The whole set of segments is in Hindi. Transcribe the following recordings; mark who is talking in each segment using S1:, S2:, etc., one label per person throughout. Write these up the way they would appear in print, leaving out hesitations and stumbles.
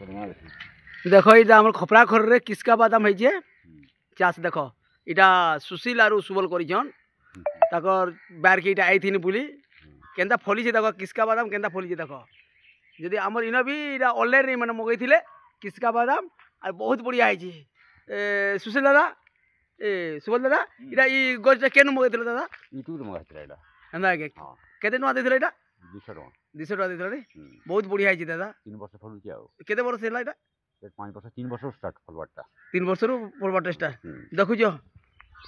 S1: देख ये आम खपरा घर रे किसका बादाम है चाष देख यहाँ सुशील आरु सुबल कर बार के आई थी बुली केन्ता फली देख किसका बादाम केन्ता फली देख जदि आमर इन भी यहाँ ऑनलाइन मैंने मगई किसका बादाम और बहुत बढ़िया है सुशील दादा सुबल दादा इटा ई गछटा केन मगई दादा
S2: यूट्यूब मगाई
S1: एंदा केते टका देथिले इटा
S2: 200 टका
S1: 200 टका देथिले बहुत बढ़िया है दादा
S2: 3 वर्ष फलुची आ
S1: केते वर्ष हैला इटा
S2: 5 वर्ष 3 वर्ष स्टार्ट फलवाटा
S1: 3 वर्ष रु फलवाटा स्टार्ट देखुछ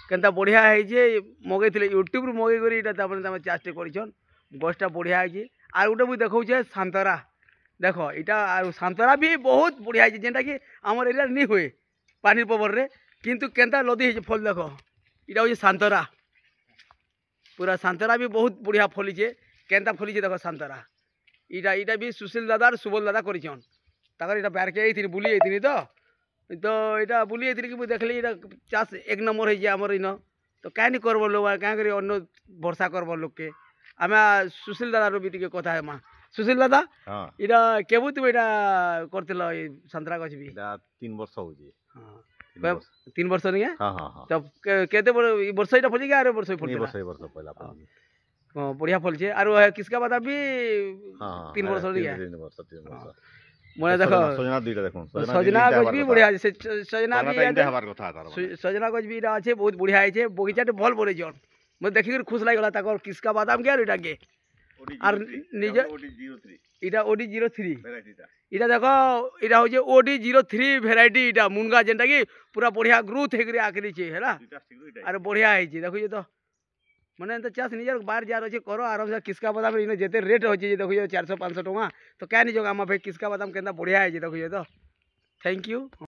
S1: केनता बढ़िया है जे मगई यूट्यूब रु मगई करी इटा तापने तमे चाष्टे करिछन गछटा बढ़िया है आर गोटे मुई देखौछे सांतरा देख यहाँ सांतरा भी बहुत बढ़िया है जेनटा कि आमर एरिया नहीं हुए पानी पवर रे किंतु केनता लदी है फल देख यहाँ हूँ सांतरा पूरा सांतरा भी बहुत बढ़िया फलीचे केनता फलीचे देख सांतरा यहाँ यहाँ भी सुशील दादा और सुबल दादा करिछन ताकर यहाँ बार के आई बुली आई तो यहाँ बुली आई कि देखली यहाँ चाष एक नंबर है आमर इन तो क्या नहीं करब लोग क्या कर अन्न भरसा करब लोग के आम सुशील दादा भी टे कथा है सुशील दादा यहाँ केबू तुम यहाँ कर संतरा गछ भी
S2: 3 वर्ष हो
S1: 3 वर्ष नहीं है तब केते वर्ष इटा फली आरे वर्ष फली
S2: पहला
S1: बढ़िया फल छे आरो किसका बादाम भी 3 वर्ष नहीं है मने देखो
S2: सजना दुइटा देखो
S1: सजना गछ भी बढ़िया है सजना भी सजना गछ भी इटा আছে बहुत बढ़िया है बगीचाटे भल बड़े जन मैं देखि खुश लागला ताकर किसका बादाम के आर इटा के আর নিজে এটা ওডি 03 এটা দেখো এটা হচ্ছে ওডি 03 ভ্যারাইটি এটা মুনগা যেটা কি পুরা বড়িয়া গ্রোথ হেগরে আকরিছে হেলা আর বড়িয়া হইছে দেখো যে তো মানে তো চাষ নিজের বার যার আছে করো আরাম से किसका बादाम इने जेते रेट होचे जे देखो 400 500 टका तो क्या नहीं जोगा हम भाई किसका बादाम केंदा बढ़िया है जे देखो ये तो थैंक यू।